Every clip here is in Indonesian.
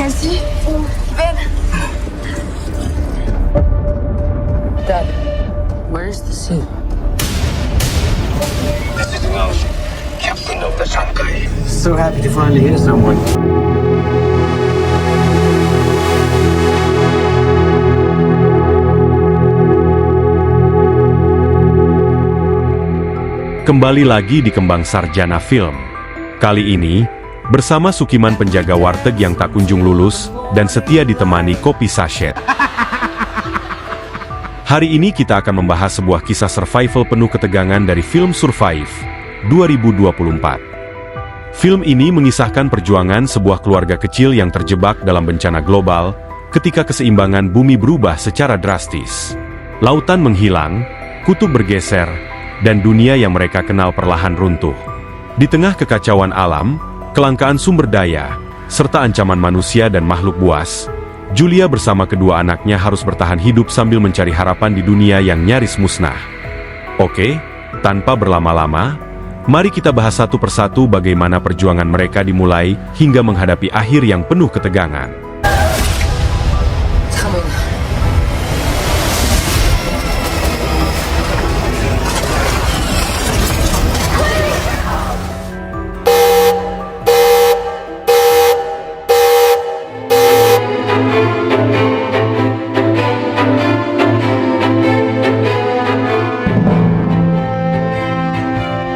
Cassie? Ben? Dad, where's the suit? This is Welsh, captain of the Shanghai. So happy to finally hear someone. Kembali lagi di Kembang Sarjana Film. Kali ini, bersama Sukiman penjaga warteg yang tak kunjung lulus, dan setia ditemani kopi sachet. Hari ini kita akan membahas sebuah kisah survival penuh ketegangan dari film Survive 2024. Film ini mengisahkan perjuangan sebuah keluarga kecil yang terjebak dalam bencana global ketika keseimbangan bumi berubah secara drastis. Lautan menghilang, kutub bergeser, dan dunia yang mereka kenal perlahan runtuh. Di tengah kekacauan alam, kelangkaan sumber daya, serta ancaman manusia dan makhluk buas, Julia bersama kedua anaknya harus bertahan hidup sambil mencari harapan di dunia yang nyaris musnah. Oke, tanpa berlama-lama, mari kita bahas satu persatu bagaimana perjuangan mereka dimulai hingga menghadapi akhir yang penuh ketegangan.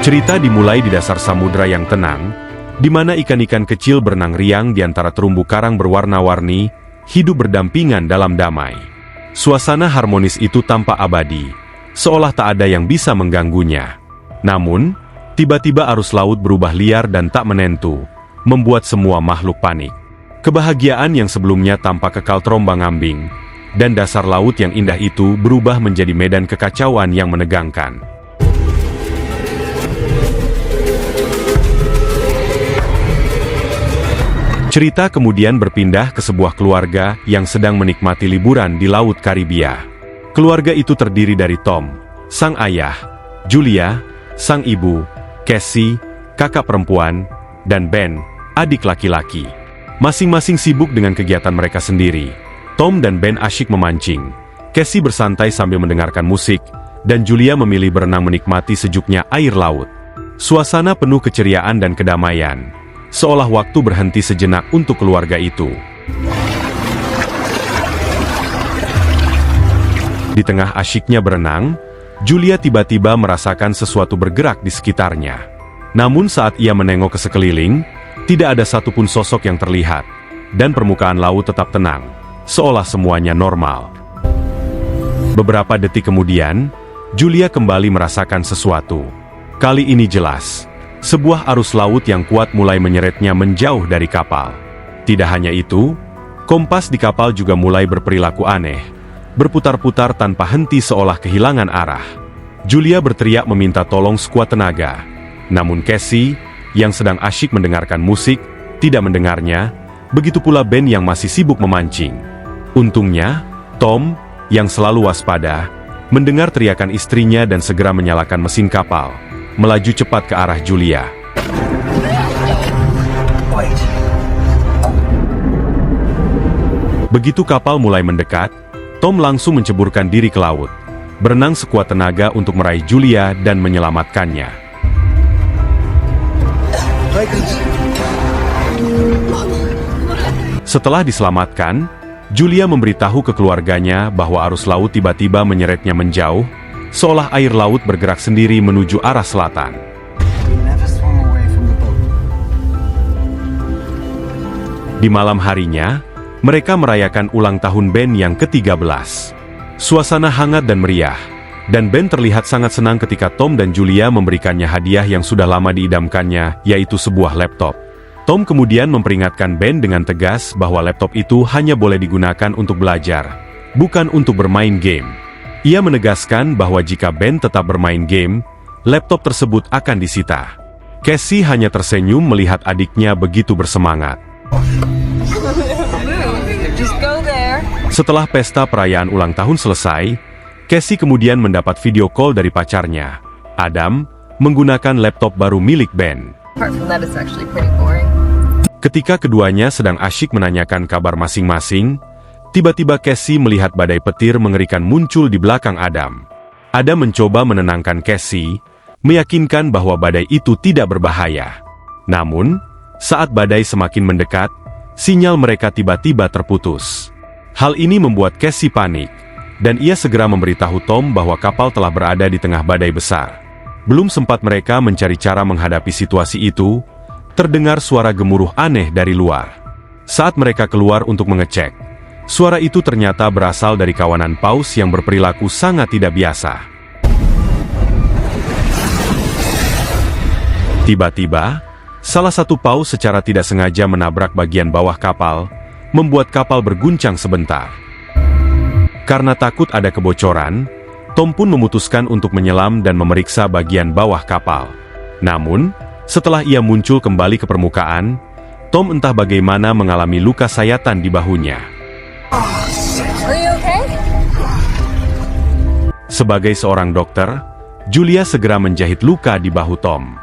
Cerita dimulai di dasar samudra yang tenang, di mana ikan-ikan kecil berenang riang di antara terumbu karang berwarna-warni, hidup berdampingan dalam damai. Suasana harmonis itu tampak abadi, seolah tak ada yang bisa mengganggunya. Namun, tiba-tiba arus laut berubah liar dan tak menentu, membuat semua makhluk panik. Kebahagiaan yang sebelumnya tampak kekal terombang-ambing, dan dasar laut yang indah itu berubah menjadi medan kekacauan yang menegangkan. Cerita kemudian berpindah ke sebuah keluarga yang sedang menikmati liburan di Laut Karibia. Keluarga itu terdiri dari Tom, sang ayah, Julia, sang ibu, Cassie, kakak perempuan, dan Ben, adik laki-laki. Masing-masing sibuk dengan kegiatan mereka sendiri. Tom dan Ben asyik memancing, Cassie bersantai sambil mendengarkan musik, dan Julia memilih berenang menikmati sejuknya air laut. Suasana penuh keceriaan dan kedamaian, seolah waktu berhenti sejenak untuk keluarga itu. Di tengah asyiknya berenang, Julia tiba-tiba merasakan sesuatu bergerak di sekitarnya. Namun saat ia menengok ke sekeliling, tidak ada satupun sosok yang terlihat, dan permukaan laut tetap tenang, seolah semuanya normal. Beberapa detik kemudian, Julia kembali merasakan sesuatu. Kali ini jelas. Sebuah arus laut yang kuat mulai menyeretnya menjauh dari kapal. Tidak hanya itu, kompas di kapal juga mulai berperilaku aneh, berputar-putar tanpa henti seolah kehilangan arah. Julia berteriak meminta tolong sekuat tenaga. Namun Cassie, yang sedang asyik mendengarkan musik, tidak mendengarnya, begitu pula Ben yang masih sibuk memancing. Untungnya, Tom, yang selalu waspada, mendengar teriakan istrinya dan segera menyalakan mesin kapal, melaju cepat ke arah Julia. Begitu kapal mulai mendekat, Tom langsung menceburkan diri ke laut, berenang sekuat tenaga untuk meraih Julia dan menyelamatkannya. Setelah diselamatkan, Julia memberitahu ke keluarganya bahwa arus laut tiba-tiba menyeretnya menjauh, seolah air laut bergerak sendiri menuju arah selatan. Di malam harinya, mereka merayakan ulang tahun Ben yang ke-13. Suasana hangat dan meriah, dan Ben terlihat sangat senang ketika Tom dan Julia memberikannya hadiah yang sudah lama diidamkannya, yaitu sebuah laptop. Tom kemudian memperingatkan Ben dengan tegas bahwa laptop itu hanya boleh digunakan untuk belajar, bukan untuk bermain game. Ia menegaskan bahwa jika Ben tetap bermain game, laptop tersebut akan disita. Cassie hanya tersenyum melihat adiknya begitu bersemangat. Setelah pesta perayaan ulang tahun selesai, Cassie kemudian mendapat video call dari pacarnya, Adam, menggunakan laptop baru milik Ben. Ketika keduanya sedang asyik menanyakan kabar masing-masing, tiba-tiba Cassie melihat badai petir mengerikan muncul di belakang Adam. Adam mencoba menenangkan Cassie, meyakinkan bahwa badai itu tidak berbahaya. Namun, saat badai semakin mendekat, sinyal mereka tiba-tiba terputus. Hal ini membuat Cassie panik, dan ia segera memberitahu Tom bahwa kapal telah berada di tengah badai besar. Belum sempat mereka mencari cara menghadapi situasi itu, terdengar suara gemuruh aneh dari luar. Saat mereka keluar untuk mengecek, suara itu ternyata berasal dari kawanan paus yang berperilaku sangat tidak biasa. Tiba-tiba, salah satu paus secara tidak sengaja menabrak bagian bawah kapal, membuat kapal berguncang sebentar. Karena takut ada kebocoran, Tom pun memutuskan untuk menyelam dan memeriksa bagian bawah kapal. Namun, setelah ia muncul kembali ke permukaan, Tom entah bagaimana mengalami luka sayatan di bahunya. Are you okay? Sebagai seorang dokter, Julia segera menjahit luka di bahu Tom.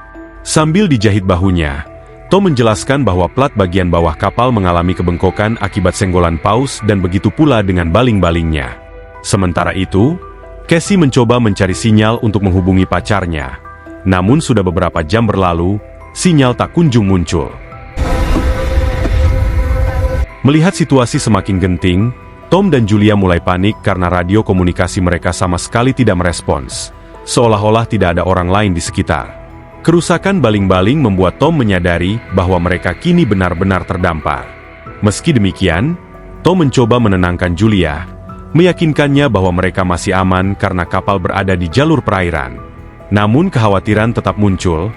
Sambil dijahit bahunya, Tom menjelaskan bahwa plat bagian bawah kapal mengalami kebengkokan akibat senggolan paus dan begitu pula dengan baling-balingnya. Sementara itu, Cassie mencoba mencari sinyal untuk menghubungi pacarnya. Namun sudah beberapa jam berlalu, sinyal tak kunjung muncul. Melihat situasi semakin genting, Tom dan Julia mulai panik karena radio komunikasi mereka sama sekali tidak merespons, seolah-olah tidak ada orang lain di sekitar. Kerusakan baling-baling membuat Tom menyadari bahwa mereka kini benar-benar terdampar. Meski demikian, Tom mencoba menenangkan Julia, meyakinkannya bahwa mereka masih aman karena kapal berada di jalur perairan. Namun kekhawatiran tetap muncul,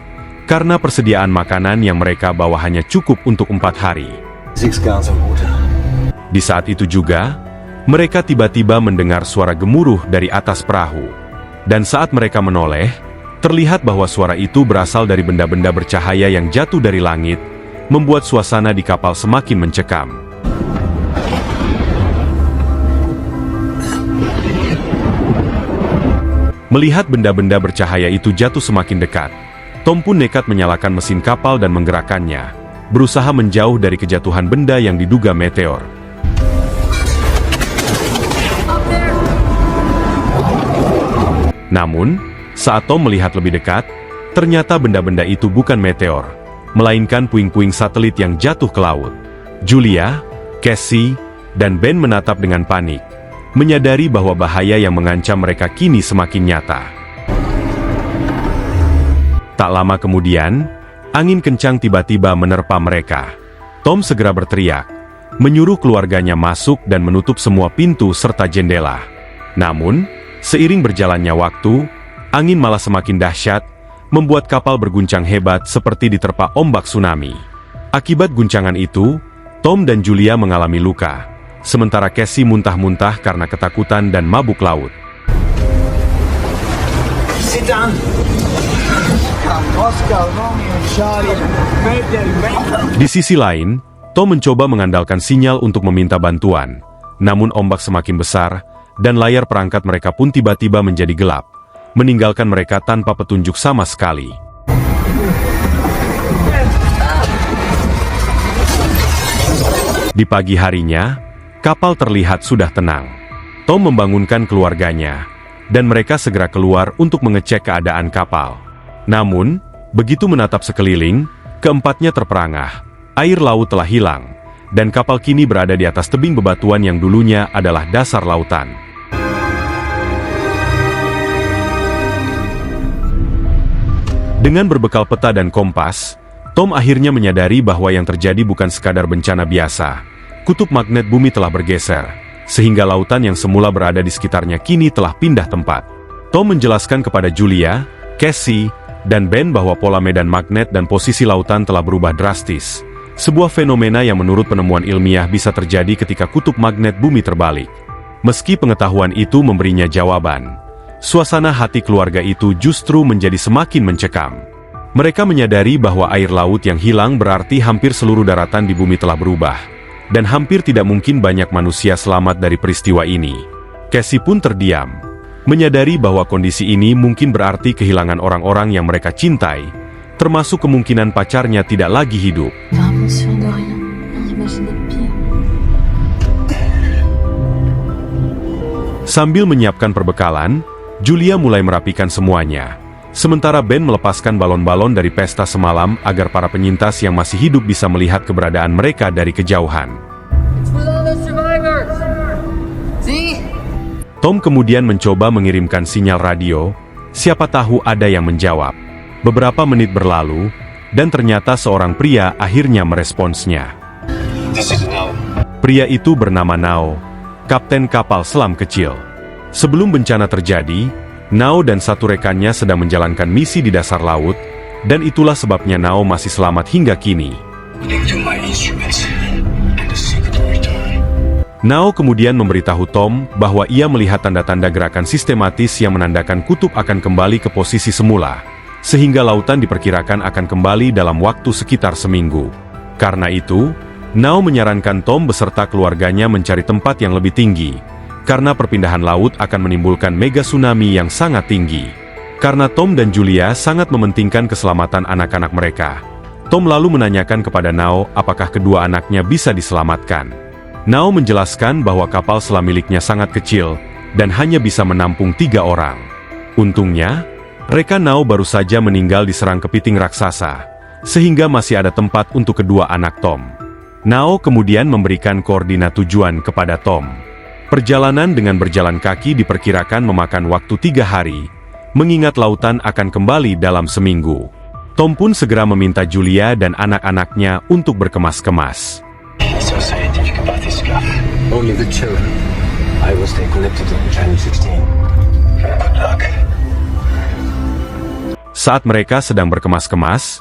karena persediaan makanan yang mereka bawa hanya cukup untuk 4 hari. 6 gallons of water. Di saat itu juga, mereka tiba-tiba mendengar suara gemuruh dari atas perahu. Dan saat mereka menoleh, terlihat bahwa suara itu berasal dari benda-benda bercahaya yang jatuh dari langit, membuat suasana di kapal semakin mencekam. Melihat benda-benda bercahaya itu jatuh semakin dekat, Tom pun nekat menyalakan mesin kapal dan menggerakkannya, berusaha menjauh dari kejatuhan benda yang diduga meteor. Namun, saat Tom melihat lebih dekat, ternyata benda-benda itu bukan meteor, melainkan puing-puing satelit yang jatuh ke laut. Julia, Cassie, dan Ben menatap dengan panik, menyadari bahwa bahaya yang mengancam mereka kini semakin nyata. Tak lama kemudian, angin kencang tiba-tiba menerpa mereka. Tom segera berteriak, menyuruh keluarganya masuk dan menutup semua pintu serta jendela. Namun, seiring berjalannya waktu, angin malah semakin dahsyat, membuat kapal berguncang hebat seperti diterpa ombak tsunami. Akibat guncangan itu, Tom dan Julia mengalami luka, sementara Cassie muntah-muntah karena ketakutan dan mabuk laut. Sit down. What's going on here, Charlie? Di sisi lain, Tom mencoba mengandalkan sinyal untuk meminta bantuan. Namun ombak semakin besar, dan layar perangkat mereka pun tiba-tiba menjadi gelap, meninggalkan mereka tanpa petunjuk sama sekali. Di pagi harinya, kapal terlihat sudah tenang. Tom membangunkan keluarganya, dan mereka segera keluar untuk mengecek keadaan kapal. Namun, begitu menatap sekeliling, keempatnya terperangah. Air laut telah hilang, dan kapal kini berada di atas tebing bebatuan yang dulunya adalah dasar lautan. Dengan berbekal peta dan kompas, Tom akhirnya menyadari bahwa yang terjadi bukan sekadar bencana biasa. Kutub magnet bumi telah bergeser, sehingga lautan yang semula berada di sekitarnya kini telah pindah tempat. Tom menjelaskan kepada Julia, Cassie, dan Ben bahwa pola medan magnet dan posisi lautan telah berubah drastis. Sebuah fenomena yang menurut penemuan ilmiah bisa terjadi ketika kutub magnet bumi terbalik. Meski pengetahuan itu memberinya jawaban, suasana hati keluarga itu justru menjadi semakin mencekam. Mereka menyadari bahwa air laut yang hilang berarti hampir seluruh daratan di bumi telah berubah, dan hampir tidak mungkin banyak manusia selamat dari peristiwa ini. Cassie pun terdiam, menyadari bahwa kondisi ini mungkin berarti kehilangan orang-orang yang mereka cintai, termasuk kemungkinan pacarnya tidak lagi hidup. me souviens de rien. J'imaginais pire. Sambil menyiapkan perbekalan, Julia mulai merapikan semuanya. Sementara Ben melepaskan balon-balon dari pesta semalam agar para penyintas yang masih hidup bisa melihat keberadaan mereka dari kejauhan. Tom kemudian mencoba mengirimkan sinyal radio, siapa tahu ada yang menjawab. Beberapa menit berlalu, dan ternyata seorang pria akhirnya meresponsnya. This is now. Pria itu bernama Nao, kapten kapal selam kecil. Sebelum bencana terjadi, Nao dan satu rekannya sedang menjalankan misi di dasar laut, dan itulah sebabnya Nao masih selamat hingga kini. Link to my instruments and the secret return. Nao kemudian memberitahu Tom bahwa ia melihat tanda-tanda gerakan sistematis yang menandakan kutub akan kembali ke posisi semula, sehingga lautan diperkirakan akan kembali dalam waktu sekitar seminggu. Karena itu, Nao menyarankan Tom beserta keluarganya mencari tempat yang lebih tinggi, karena perpindahan laut akan menimbulkan mega tsunami yang sangat tinggi. Karena Tom dan Julia sangat mementingkan keselamatan anak-anak mereka, Tom lalu menanyakan kepada Nao apakah kedua anaknya bisa diselamatkan. Nao menjelaskan bahwa kapal selam miliknya sangat kecil, dan hanya bisa menampung 3 orang. Untungnya, rekan Nao baru saja meninggal diserang kepiting raksasa, sehingga masih ada tempat untuk kedua anak Tom. Nao kemudian memberikan koordinat tujuan kepada Tom. Perjalanan dengan berjalan kaki diperkirakan memakan waktu 3 hari, mengingat lautan akan kembali dalam seminggu. Tom pun segera meminta Julia dan anak-anaknya untuk berkemas-kemas. So scientific about this stuff. Only the children. I will stay connected on Channel 16. Good luck. Saat mereka sedang berkemas-kemas,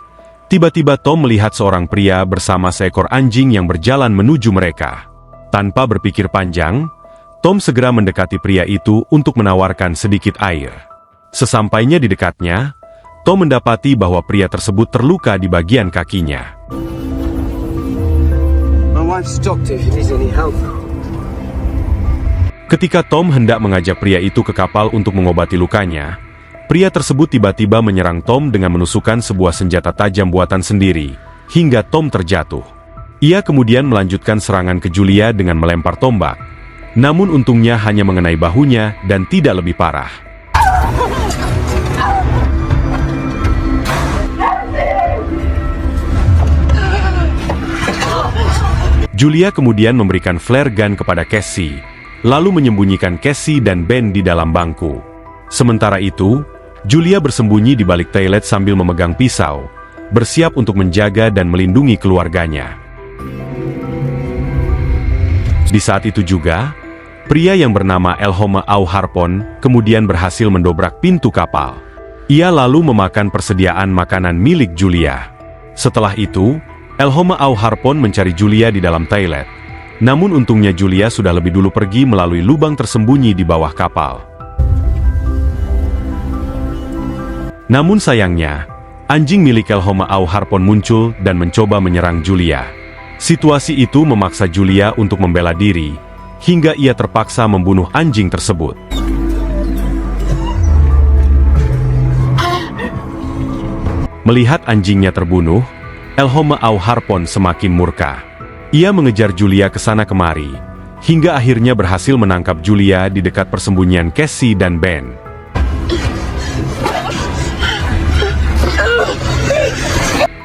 tiba-tiba Tom melihat seorang pria bersama seekor anjing yang berjalan menuju mereka. Tanpa berpikir panjang, Tom segera mendekati pria itu untuk menawarkan sedikit air. Sesampainya di dekatnya, Tom mendapati bahwa pria tersebut terluka di bagian kakinya. My wife's doctor if you need any help. Ketika Tom hendak mengajak pria itu ke kapal untuk mengobati lukanya, pria tersebut tiba-tiba menyerang Tom dengan menusukkan sebuah senjata tajam buatan sendiri, hingga Tom terjatuh. Ia kemudian melanjutkan serangan ke Julia dengan melempar tombak. Namun untungnya hanya mengenai bahunya dan tidak lebih parah. Julia kemudian memberikan flare gun kepada Cassie, lalu menyembunyikan Cassie dan Ben di dalam bangku. Sementara itu, Julia bersembunyi di balik toilet sambil memegang pisau, bersiap untuk menjaga dan melindungi keluarganya. Di saat itu juga, pria yang bernama Elhoma Auharpon kemudian berhasil mendobrak pintu kapal. Ia lalu memakan persediaan makanan milik Julia. Setelah itu, Elhoma Auharpon mencari Julia di dalam toilet. Namun untungnya Julia sudah lebih dulu pergi melalui lubang tersembunyi di bawah kapal. Namun sayangnya, anjing milik Elhoma Auharpon muncul dan mencoba menyerang Julia. Situasi itu memaksa Julia untuk membela diri, hingga ia terpaksa membunuh anjing tersebut. Melihat anjingnya terbunuh, Elhoma Auharpon semakin murka. Ia mengejar Julia ke sana kemari, hingga akhirnya berhasil menangkap Julia di dekat persembunyian Cassie dan Ben.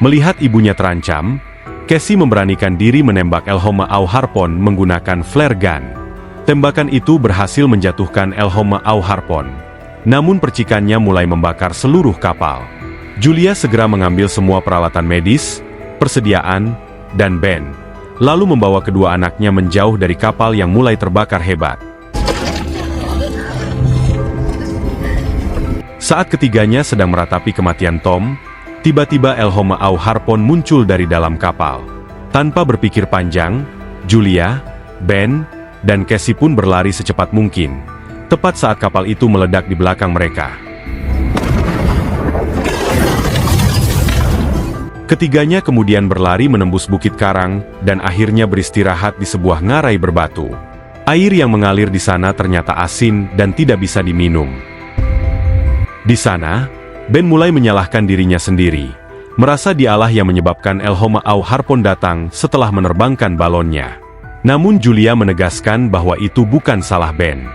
Melihat ibunya terancam, Cassie memberanikan diri menembak Elhoma Auharpon menggunakan flare gun. Tembakan itu berhasil menjatuhkan Elhoma Auharpon. Namun percikannya mulai membakar seluruh kapal. Julia segera mengambil semua peralatan medis, persediaan, dan Ben, lalu membawa kedua anaknya menjauh dari kapal yang mulai terbakar hebat. Saat ketiganya sedang meratapi kematian Tom, tiba-tiba Elhoma Auharpon muncul dari dalam kapal. Tanpa berpikir panjang, Julia, Ben, dan Cassie pun berlari secepat mungkin, tepat saat kapal itu meledak di belakang mereka. Ketiganya kemudian berlari menembus bukit karang dan akhirnya beristirahat di sebuah ngarai berbatu. Air yang mengalir di sana ternyata asin dan tidak bisa diminum. Di sana, Ben mulai menyalahkan dirinya sendiri. merasa dialah yang menyebabkan Elhoma Au Harpon datang setelah menerbangkan balonnya. Namun Julia menegaskan bahwa itu bukan salah Ben.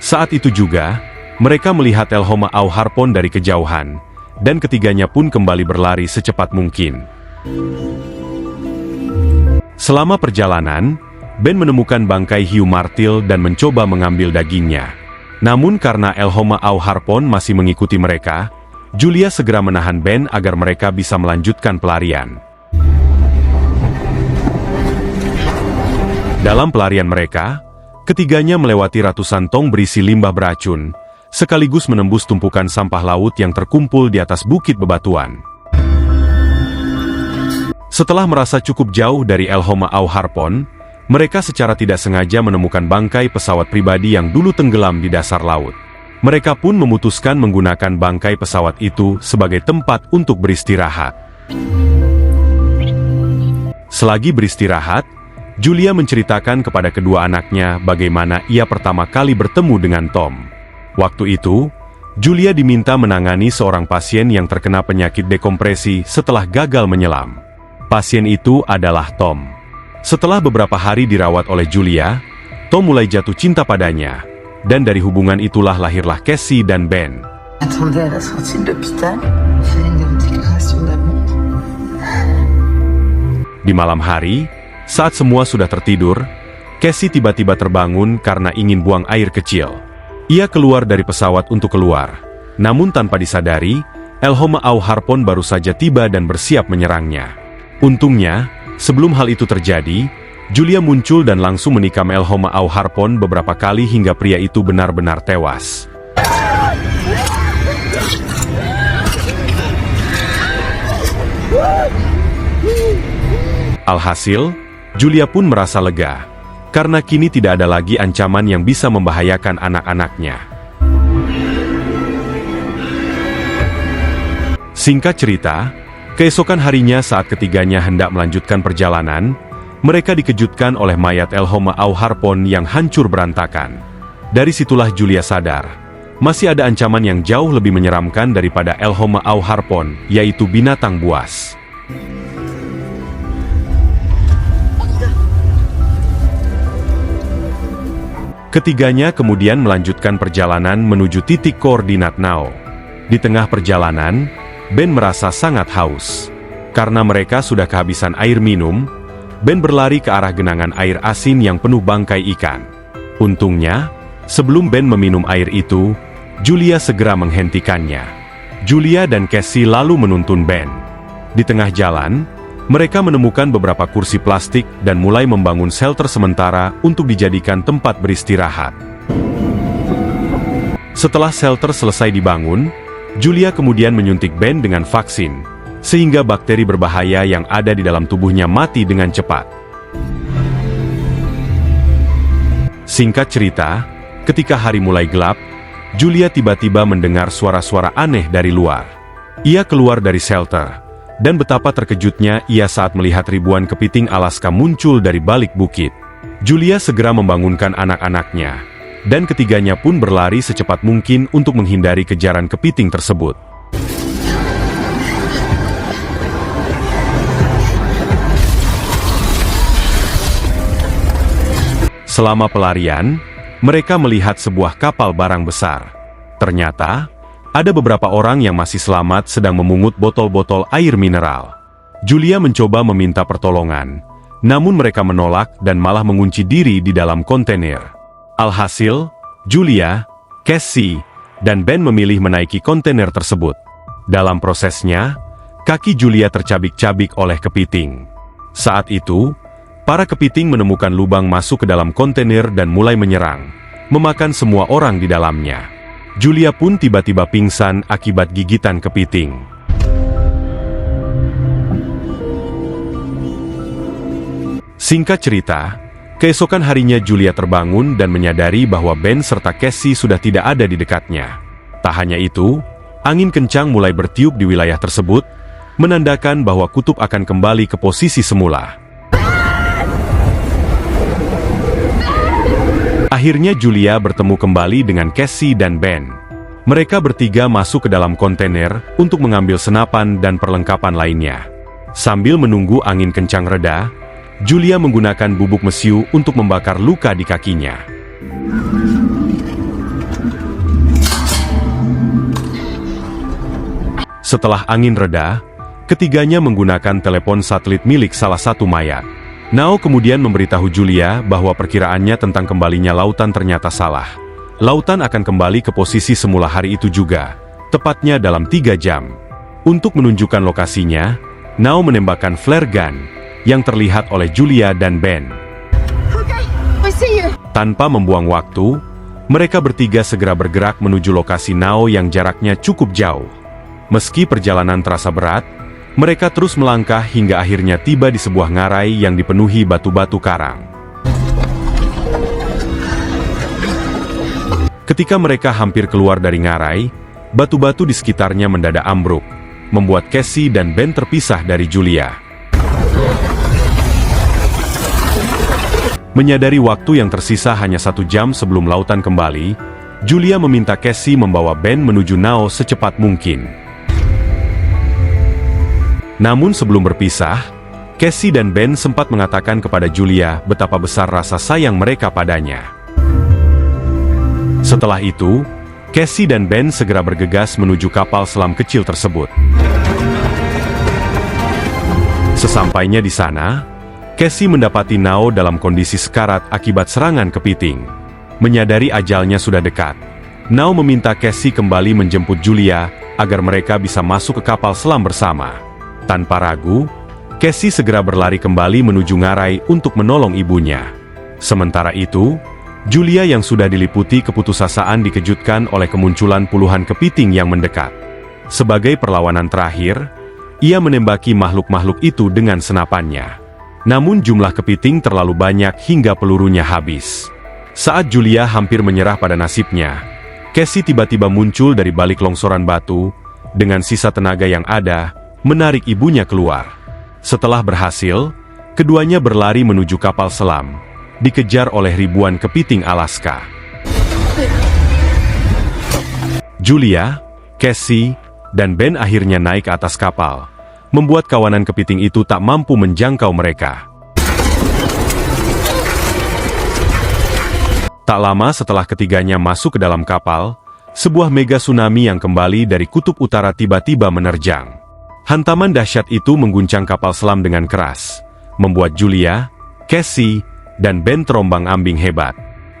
Saat itu juga, mereka melihat Elhoma Au Harpon dari kejauhan, dan ketiganya pun kembali berlari secepat mungkin. Selama perjalanan, Ben menemukan bangkai hiu martil dan mencoba mengambil dagingnya. Namun karena Elhoma Au Harpon masih mengikuti mereka, Julia segera menahan Ben agar mereka bisa melanjutkan pelarian. Dalam pelarian mereka, ketiganya melewati ratusan tong berisi limbah beracun, sekaligus menembus tumpukan sampah laut yang terkumpul di atas bukit bebatuan. Setelah merasa cukup jauh dari Elhoma Au Harpon, mereka secara tidak sengaja menemukan bangkai pesawat pribadi yang dulu tenggelam di dasar laut. Mereka pun memutuskan menggunakan bangkai pesawat itu sebagai tempat untuk beristirahat. Selagi beristirahat, Julia menceritakan kepada kedua anaknya bagaimana ia pertama kali bertemu dengan Tom. Waktu itu, Julia diminta menangani seorang pasien yang terkena penyakit dekompresi setelah gagal menyelam. Pasien itu adalah Tom. Setelah beberapa hari dirawat oleh Julia, Tom mulai jatuh cinta padanya, dan dari hubungan itulah lahirlah Cassie dan Ben. Attendez à la sortie de l'hôpital, j'ai une déclaration d'amour. Di malam hari, saat semua sudah tertidur, Cassie tiba-tiba terbangun karena ingin buang air kecil. Ia keluar dari pesawat untuk keluar, namun tanpa disadari, Elhoma Au Harpon baru saja tiba dan bersiap menyerangnya. Untungnya, sebelum hal itu terjadi, Julia muncul dan langsung menikam Elhoma Au Harpon beberapa kali hingga pria itu benar-benar tewas. Alhasil, Julia pun merasa lega, karena kini tidak ada lagi ancaman yang bisa membahayakan anak-anaknya. Singkat cerita, keesokan harinya saat ketiganya hendak melanjutkan perjalanan, mereka dikejutkan oleh mayat Elhoma Au Harpon yang hancur berantakan. Dari situlah Julia sadar, masih ada ancaman yang jauh lebih menyeramkan daripada Elhoma Au Harpon, yaitu binatang buas. Ketiganya kemudian melanjutkan perjalanan menuju titik koordinat Nao. Di tengah perjalanan, Ben merasa sangat haus. Karena mereka sudah kehabisan air minum, Ben berlari ke arah genangan air asin yang penuh bangkai ikan. Untungnya, sebelum Ben meminum air itu, Julia segera menghentikannya. Julia dan Cassie lalu menuntun Ben. Di tengah jalan, mereka menemukan beberapa kursi plastik dan mulai membangun shelter sementara untuk dijadikan tempat beristirahat. Setelah shelter selesai dibangun, Julia kemudian menyuntik Ben dengan vaksin, sehingga bakteri berbahaya yang ada di dalam tubuhnya mati dengan cepat. Singkat cerita, ketika hari mulai gelap, Julia tiba-tiba mendengar suara-suara aneh dari luar. Ia keluar dari shelter, dan betapa terkejutnya ia saat melihat ribuan kepiting Alaska muncul dari balik bukit. Julia segera membangunkan anak-anaknya, dan ketiganya pun berlari secepat mungkin untuk menghindari kejaran kepiting tersebut. Selama pelarian, mereka melihat sebuah kapal barang besar. Ternyata, ada beberapa orang yang masih selamat sedang memungut botol-botol air mineral. Julia mencoba meminta pertolongan, namun mereka menolak dan malah mengunci diri di dalam kontainer. Alhasil, Julia, Cassie, dan Ben memilih menaiki kontainer tersebut. Dalam prosesnya, kaki Julia tercabik-cabik oleh kepiting. Saat itu, para kepiting menemukan lubang masuk ke dalam kontainer dan mulai menyerang, memakan semua orang di dalamnya. Julia pun tiba-tiba pingsan akibat gigitan kepiting. Singkat cerita, keesokan harinya Julia terbangun dan menyadari bahwa Ben serta Cassie sudah tidak ada di dekatnya. Tak hanya itu, angin kencang mulai bertiup di wilayah tersebut, menandakan bahwa kutub akan kembali ke posisi semula. Akhirnya Julia bertemu kembali dengan Cassie dan Ben. Mereka bertiga masuk ke dalam kontainer untuk mengambil senapan dan perlengkapan lainnya. Sambil menunggu angin kencang reda, Julia menggunakan bubuk mesiu untuk membakar luka di kakinya. Setelah angin reda, ketiganya menggunakan telepon satelit milik salah satu mayat. Nao kemudian memberitahu Julia bahwa perkiraannya tentang kembalinya lautan ternyata salah. Lautan akan kembali ke posisi semula hari itu juga, tepatnya dalam 3 jam. Untuk menunjukkan lokasinya, Nao menembakkan flare gun yang terlihat oleh Julia dan Ben. Tanpa membuang waktu, mereka bertiga segera bergerak menuju lokasi Nao yang jaraknya cukup jauh. Meski perjalanan terasa berat, mereka terus melangkah hingga akhirnya tiba di sebuah ngarai yang dipenuhi batu-batu karang. Ketika mereka hampir keluar dari ngarai, batu-batu di sekitarnya mendadak ambruk, membuat Cassie dan Ben terpisah dari Julia. Menyadari waktu yang tersisa hanya 1 jam sebelum lautan kembali, Julia meminta Cassie membawa Ben menuju Nao secepat mungkin. Namun sebelum berpisah, Cassie dan Ben sempat mengatakan kepada Julia betapa besar rasa sayang mereka padanya. Setelah itu, Cassie dan Ben segera bergegas menuju kapal selam kecil tersebut. Sesampainya di sana, Cassie mendapati Nao dalam kondisi sekarat akibat serangan kepiting. Menyadari ajalnya sudah dekat, Nao meminta Cassie kembali menjemput Julia agar mereka bisa masuk ke kapal selam bersama. Tanpa ragu, Cassie segera berlari kembali menuju ngarai untuk menolong ibunya. Sementara itu, Julia yang sudah diliputi keputusasaan dikejutkan oleh kemunculan puluhan kepiting yang mendekat. Sebagai perlawanan terakhir, ia menembaki makhluk-makhluk itu dengan senapannya. Namun jumlah kepiting terlalu banyak hingga pelurunya habis. Saat Julia hampir menyerah pada nasibnya, Cassie tiba-tiba muncul dari balik longsoran batu, dengan sisa tenaga yang ada, menarik ibunya keluar. Setelah berhasil, keduanya berlari menuju kapal selam, dikejar oleh ribuan kepiting Alaska. Julia, Cassie, dan Ben akhirnya naik ke atas kapal, membuat kawanan kepiting itu tak mampu menjangkau mereka. Tak lama setelah ketiganya masuk ke dalam kapal, sebuah mega tsunami yang kembali dari kutub utara tiba-tiba menerjang. Hantaman dahsyat itu mengguncang kapal selam dengan keras, membuat Julia, Cassie, dan Ben terombang-ambing hebat.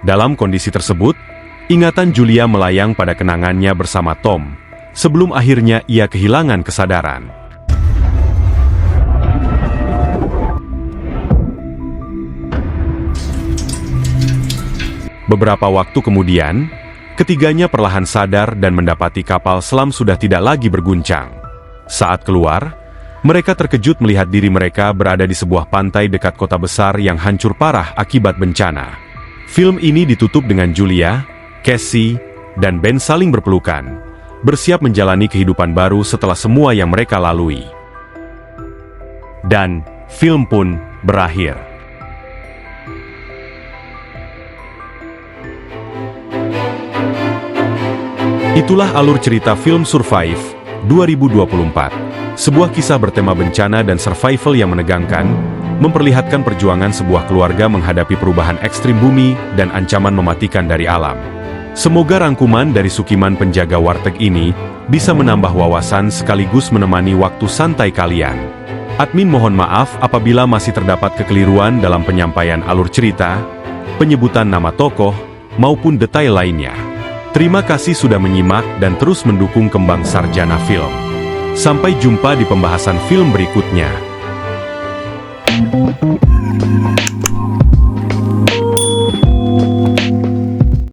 Dalam kondisi tersebut, ingatan Julia melayang pada kenangannya bersama Tom, sebelum akhirnya ia kehilangan kesadaran. Beberapa waktu kemudian, ketiganya perlahan sadar dan mendapati kapal selam sudah tidak lagi berguncang. Saat keluar, mereka terkejut melihat diri mereka berada di sebuah pantai dekat kota besar yang hancur parah akibat bencana. Film ini ditutup dengan Julia, Cassie, dan Ben saling berpelukan, bersiap menjalani kehidupan baru setelah semua yang mereka lalui. Dan film pun berakhir. Itulah alur cerita film Survive 2024. Sebuah kisah bertema bencana dan survival yang menegangkan, memperlihatkan perjuangan sebuah keluarga menghadapi perubahan ekstrim bumi dan ancaman mematikan dari alam. Semoga rangkuman dari Sukiman penjaga warteg ini bisa menambah wawasan sekaligus menemani waktu santai kalian. Admin mohon maaf apabila masih terdapat kekeliruan dalam penyampaian alur cerita, penyebutan nama tokoh, maupun detail lainnya. Terima kasih sudah menyimak dan terus mendukung Kembang Sarjana Film. Sampai jumpa di pembahasan film berikutnya.